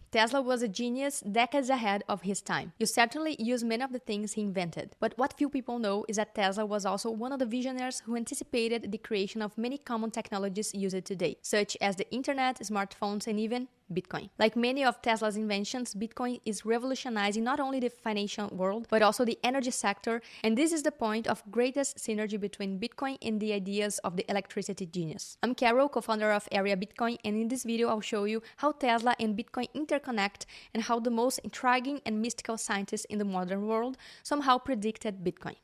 Tesla was a genius decades ahead of his time. You certainly use many of the things he invented, but what few people know is that Tesla was also one of the visionaries who anticipated the creation of many common technologies used today, such as the internet, smartphones, and even Bitcoin. Like many of Tesla's inventions, Bitcoin is revolutionizing not only the financial world, but also the energy sector, and this is the point of greatest synergy between Bitcoin and the ideas of the electricity genius. I'm Carol, co-founder of Area Bitcoin, and in this video I'll show you how Tesla and Bitcoin interconnect and how the most intriguing and mystical scientists in the modern world somehow predicted Bitcoin.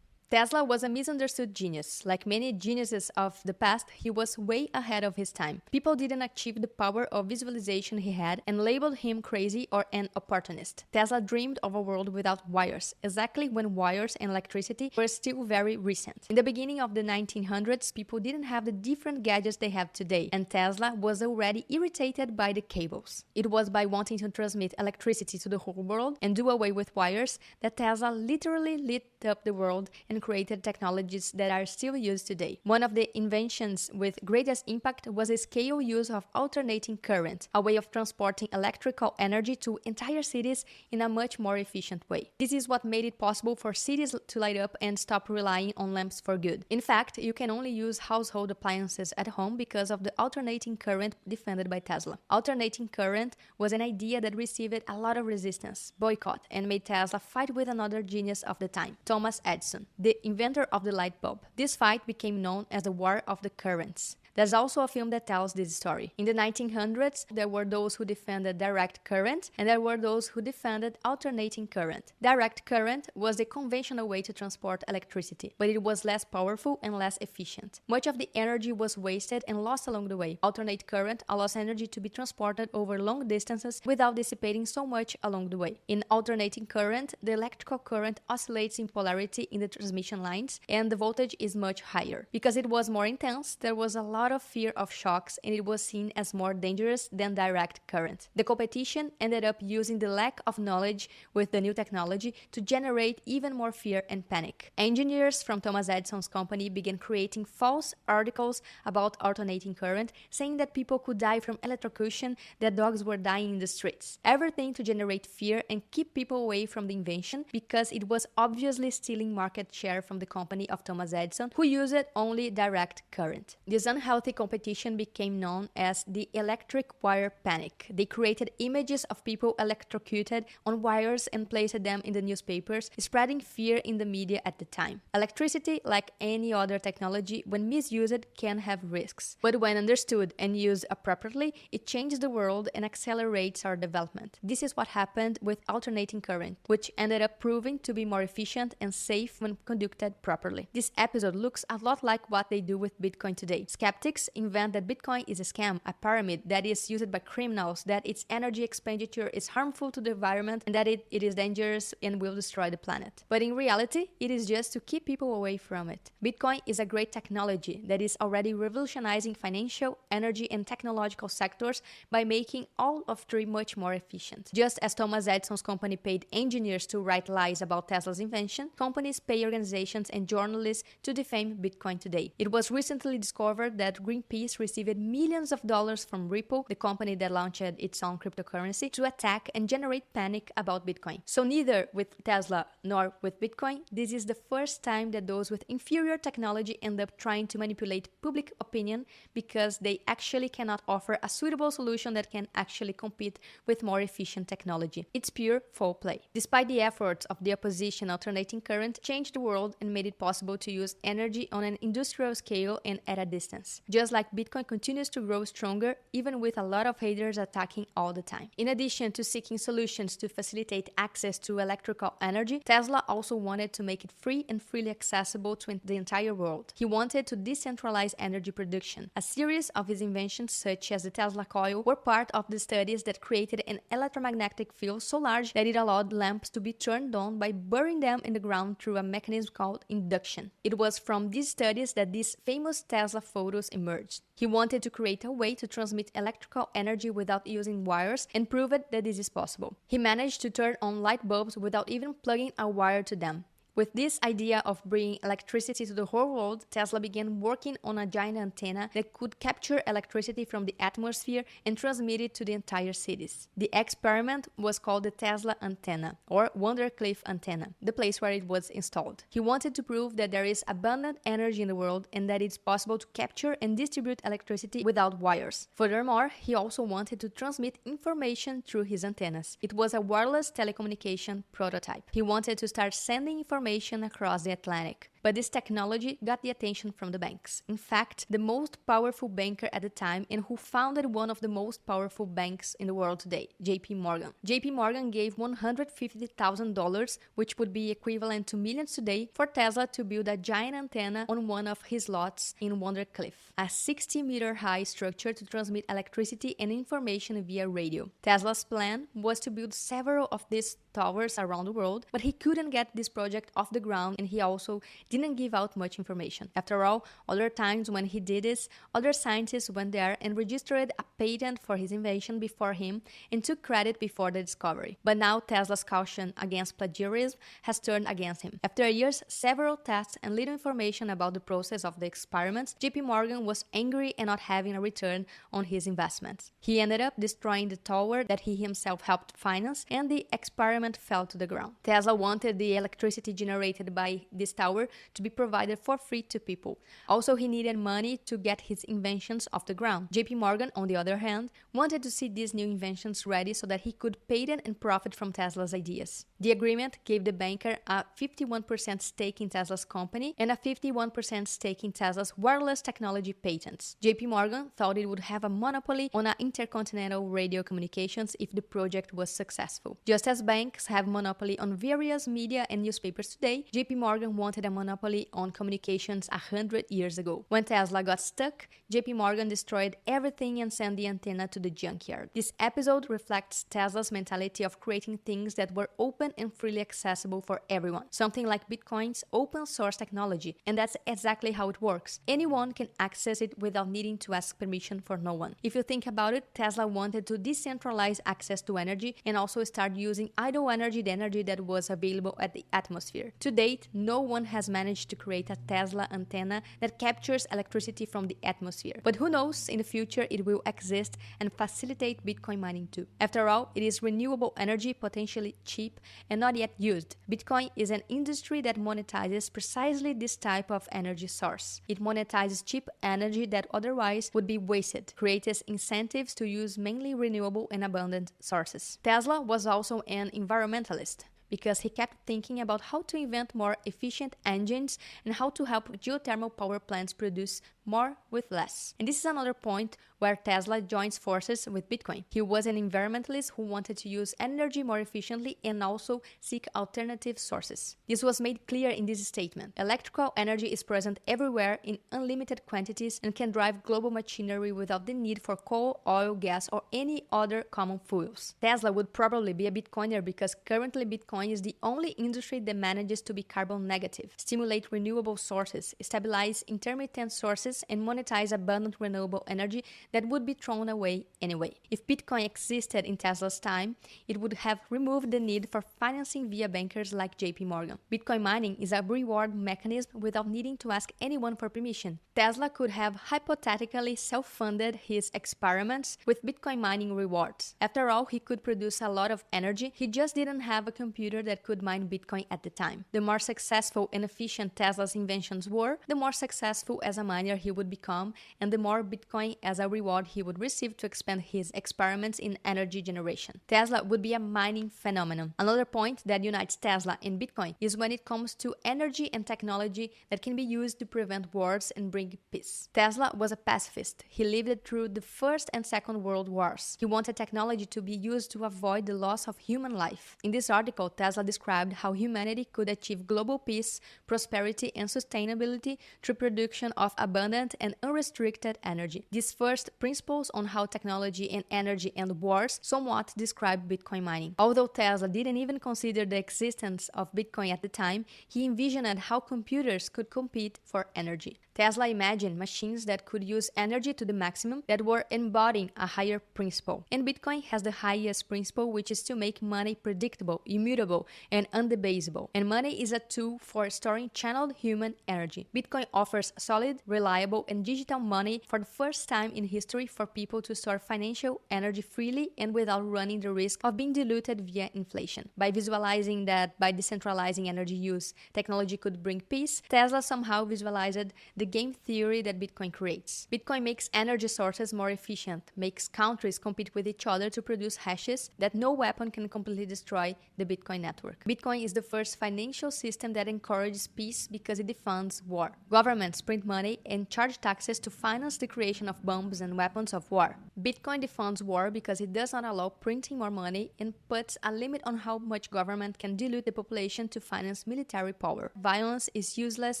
Tesla was a misunderstood genius. Like many geniuses of the past, he was way ahead of his time. People didn't achieve the power of visualization he had and labeled him crazy or an opportunist. Tesla dreamed of a world without wires, exactly when wires and electricity were still very recent. In the beginning of the 1900s, people didn't have the different gadgets they have today, and Tesla was already irritated by the cables. It was by wanting to transmit electricity to the whole world and do away with wires that Tesla literally lit up the world and created technologies that are still used today. One of the inventions with greatest impact was the scale use of alternating current, a way of transporting electrical energy to entire cities in a much more efficient way. This is what made it possible for cities to light up and stop relying on lamps for good. In fact, you can only use household appliances at home because of the alternating current defended by Tesla. Alternating current was an idea that received a lot of resistance, boycott, and made Tesla fight with another genius of the time, Thomas Edison, the inventor of the light bulb. This fight became known as the War of the Currents. There's also a film that tells this story. In the 1900s, there were those who defended direct current, and there were those who defended alternating current. Direct current was the conventional way to transport electricity, but it was less powerful and less efficient. Much of the energy was wasted and lost along the way. Alternate current allows energy to be transported over long distances without dissipating so much along the way. In alternating current, the electrical current oscillates in polarity in the transmission lines, and the voltage is much higher. Because it was more intense, there was a lot of fear of shocks, and it was seen as more dangerous than direct current. The competition ended up using the lack of knowledge with the new technology to generate even more fear and panic. Engineers from Thomas Edison's company began creating false articles about alternating current, saying that people could die from electrocution, that dogs were dying in the streets. Everything to generate fear and keep people away from the invention, because it was obviously stealing market share from the company of Thomas Edison, who used only direct current. This unhealthy competition became known as the electric wire panic. They created images of people electrocuted on wires and placed them in the newspapers, spreading fear in the media at the time. Electricity, like any other technology, when misused, can have risks. But when understood and used appropriately, it changes the world and accelerates our development. This is what happened with alternating current, which ended up proving to be more efficient and safe when conducted properly. This episode looks a lot like what they do with Bitcoin today. Skeptics invent that Bitcoin is a scam, a pyramid that is used by criminals, that its energy expenditure is harmful to the environment, and that it is dangerous and will destroy the planet. But in reality, it is just to keep people away from it. Bitcoin is a great technology that is already revolutionizing financial, energy, and technological sectors by making all of three much more efficient. Just as Thomas Edison's company paid engineers to write lies about Tesla's invention, companies pay organizations and journalists to defame Bitcoin today. It was recently discovered that Greenpeace received millions of dollars from Ripple, the company that launched its own cryptocurrency, to attack and generate panic about Bitcoin. So neither with Tesla nor with Bitcoin, this is the first time that those with inferior technology end up trying to manipulate public opinion because they actually cannot offer a suitable solution that can actually compete with more efficient technology. It's pure foul play. Despite the efforts of the opposition, alternating current changed the world and made it possible to use energy on an industrial scale and at a distance. Just like Bitcoin continues to grow stronger, even with a lot of haters attacking all the time. In addition to seeking solutions to facilitate access to electrical energy, Tesla also wanted to make it free and freely accessible to the entire world. He wanted to decentralize energy production. A series of his inventions, such as the Tesla coil, were part of the studies that created an electromagnetic field so large that it allowed lamps to be turned on by burying them in the ground through a mechanism called induction. It was from these studies that these famous Tesla photos emerged. He wanted to create a way to transmit electrical energy without using wires and proved that this is possible. He managed to turn on light bulbs without even plugging a wire to them. With this idea of bringing electricity to the whole world, Tesla began working on a giant antenna that could capture electricity from the atmosphere and transmit it to the entire cities. The experiment was called the Tesla antenna, or Wondercliff antenna, the place where it was installed. He wanted to prove that there is abundant energy in the world and that it's possible to capture and distribute electricity without wires. Furthermore, he also wanted to transmit information through his antennas. It was a wireless telecommunication prototype. He wanted to start sending information across the Atlantic. But this technology got the attention from the banks. In fact, the most powerful banker at the time and who founded one of the most powerful banks in the world today, JP Morgan. JP Morgan gave $150,000, which would be equivalent to millions today, for Tesla to build a giant antenna on one of his lots in Wondercliff, a 60-meter-high structure to transmit electricity and information via radio. Tesla's plan was to build several of these towers around the world, but he couldn't get this project off the ground, and he also didn't give out much information. After all, other times when he did this, other scientists went there and registered a patent for his invention before him and took credit before the discovery. But now Tesla's caution against plagiarism has turned against him. After years, several tests and little information about the process of the experiments, JP Morgan was angry and not having a return on his investments. He ended up destroying the tower that he himself helped finance, and the experiment fell to the ground. Tesla wanted the electricity generated by this tower to be provided for free to people. Also, he needed money to get his inventions off the ground. JP Morgan, on the other hand, wanted to see these new inventions ready so that he could patent and profit from Tesla's ideas. The agreement gave the banker a 51% stake in Tesla's company and a 51% stake in Tesla's wireless technology patents. JP Morgan thought it would have a monopoly on intercontinental radio communications if the project was successful. Just as banks have monopoly on various media and newspapers today, JP Morgan wanted a monopoly on communications 100 years ago. When Tesla got stuck, JP Morgan destroyed everything and sent the antenna to the junkyard. This episode reflects Tesla's mentality of creating things that were open and freely accessible for everyone, something like Bitcoin's open source technology, and that's exactly how it works. Anyone can access it without needing to ask permission for no one. If you think about it, Tesla wanted to decentralize access to energy and also start using idle energy, the energy that was available at the atmosphere. To date, no one has managed to create a Tesla antenna that captures electricity from the atmosphere. But who knows, in the future it will exist and facilitate Bitcoin mining too. After all, it is renewable energy, potentially cheap and not yet used. Bitcoin is an industry that monetizes precisely this type of energy source. It monetizes cheap energy that otherwise would be wasted, creates incentives to use mainly renewable and abundant sources. Tesla was also an environmentalist, because he kept thinking about how to invent more efficient engines and how to help geothermal power plants produce more with less. And this is another point where Tesla joins forces with Bitcoin. He was an environmentalist who wanted to use energy more efficiently and also seek alternative sources. This was made clear in this statement. Electrical energy is present everywhere in unlimited quantities and can drive global machinery without the need for coal, oil, gas, or any other common fuels. Tesla would probably be a Bitcoiner because currently Bitcoin is the only industry that manages to be carbon negative, stimulate renewable sources, stabilize intermittent sources, and monetize abundant renewable energy that would be thrown away anyway. If Bitcoin existed in Tesla's time, it would have removed the need for financing via bankers like JP Morgan. Bitcoin mining is a reward mechanism without needing to ask anyone for permission. Tesla could have hypothetically self-funded his experiments with Bitcoin mining rewards. After all, he could produce a lot of energy, he just didn't have a computer that could mine Bitcoin at the time. The more successful and efficient Tesla's inventions were, the more successful as a miner he would become, and the more Bitcoin as a reward he would receive to expand his experiments in energy generation. Tesla would be a mining phenomenon. Another point that unites Tesla and Bitcoin is when it comes to energy and technology that can be used to prevent wars and bring peace. Tesla was a pacifist. He lived through the First and Second World Wars. He wanted technology to be used to avoid the loss of human life. In this article, Tesla described how humanity could achieve global peace, prosperity, and sustainability through production of abundant and unrestricted energy. These first principles on how technology and energy end wars somewhat describe Bitcoin mining. Although Tesla didn't even consider the existence of Bitcoin at the time, he envisioned how computers could compete for energy. Tesla imagined machines that could use energy to the maximum, that were embodying a higher principle. And Bitcoin has the highest principle, which is to make money predictable, immutable, immutable and undebasable, and money is a tool for storing channeled human energy. Bitcoin offers solid, reliable, and digital money for the first time in history for people to store financial energy freely and without running the risk of being diluted via inflation. By visualizing that by decentralizing energy use, technology could bring peace, Tesla somehow visualized the game theory that Bitcoin creates. Bitcoin makes energy sources more efficient, makes countries compete with each other to produce hashes that no weapon can completely destroy the Bitcoin network. Bitcoin is the first financial system that encourages peace because it defunds war. Governments print money and charge taxes to finance the creation of bombs and weapons of war. Bitcoin defunds war because it does not allow printing more money and puts a limit on how much government can dilute the population to finance military power. Violence is useless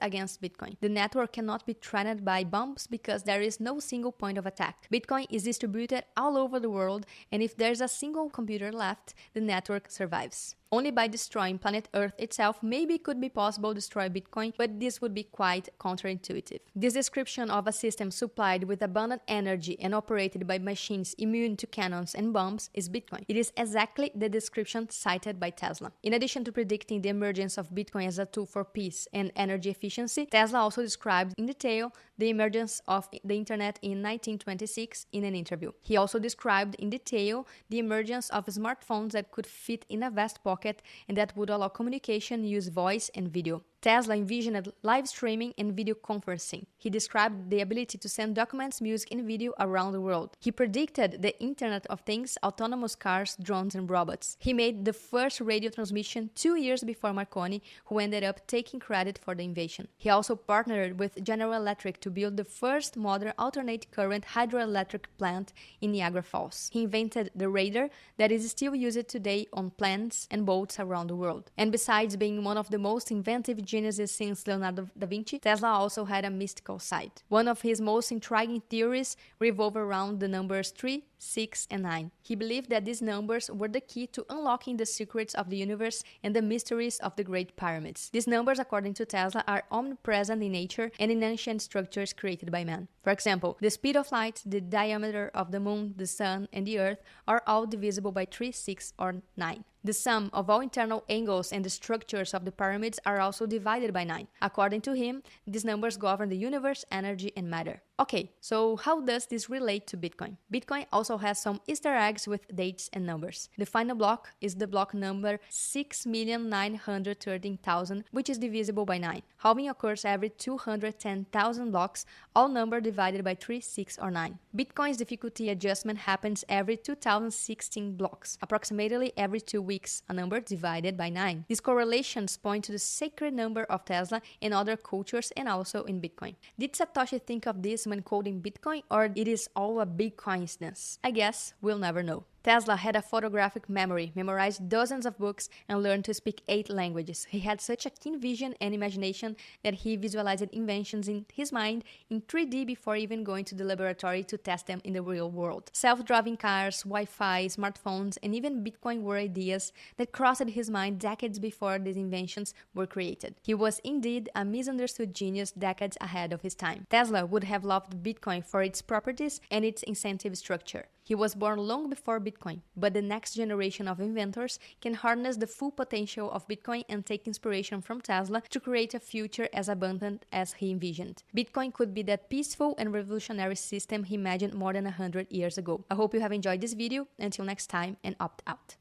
against Bitcoin. The network cannot be threatened by bombs because there is no single point of attack. Bitcoin is distributed all over the world, and if there's a single computer left, the network survives. Only by destroying planet Earth itself maybe could be possible to destroy Bitcoin, but this would be quite counterintuitive. This description of a system supplied with abundant energy and operated by machines immune to cannons and bombs is Bitcoin. It is exactly the description cited by Tesla. In addition to predicting the emergence of Bitcoin as a tool for peace and energy efficiency, Tesla also described in detail the emergence of the internet in 1926 in an interview. He also described in detail the emergence of smartphones that could fit in a vast pocket and that would allow communication, use voice and video. Tesla envisioned live streaming and video conferencing. He described the ability to send documents, music, and video around the world. He predicted the Internet of Things, autonomous cars, drones, and robots. He made the first radio transmission 2 years before Marconi, who ended up taking credit for the invention. He also partnered with General Electric to build the first modern alternate current hydroelectric plant in Niagara Falls. He invented the radar that is still used today on planes and boats around the world. And besides being one of the most inventive geniuses since Leonardo da Vinci, Tesla also had a mystical side. One of his most intriguing theories revolved around the numbers 3, 6, and 9. He believed that these numbers were the key to unlocking the secrets of the universe and the mysteries of the Great Pyramids. These numbers, according to Tesla, are omnipresent in nature and in ancient structures created by man. For example, the speed of light, the diameter of the moon, the sun, and the earth are all divisible by 3, 6, or 9. The sum of all internal angles and the structures of the pyramids are also divided by 9. According to him, these numbers govern the universe, energy, and matter. Okay, so how does this relate to Bitcoin? Bitcoin also has some Easter eggs with dates and numbers. The final block is the block number 6,913,000, which is divisible by 9. Halving occurs every 210,000 blocks, all number divided by 3, 6, or 9. Bitcoin's difficulty adjustment happens every 2016 blocks, approximately every 2 weeks, a number divided by 9. These correlations point to the sacred number of Tesla and other cultures and also in Bitcoin. Did Satoshi think of this when coding Bitcoin, or it is all a big coincidence? I guess we'll never know. Tesla had a photographic memory, memorized dozens of books, and learned to speak 8 languages. He had such a keen vision and imagination that he visualized inventions in his mind in 3D before even going to the laboratory to test them in the real world. Self-driving cars, Wi-Fi, smartphones, and even Bitcoin were ideas that crossed his mind decades before these inventions were created. He was indeed a misunderstood genius decades ahead of his time. Tesla would have loved Bitcoin for its properties and its incentive structure. He was born long before Bitcoin, but the next generation of inventors can harness the full potential of Bitcoin and take inspiration from Tesla to create a future as abundant as he envisioned. Bitcoin could be that peaceful and revolutionary system he imagined more than 100 years ago. I hope you have enjoyed this video. Until next time, and opt out.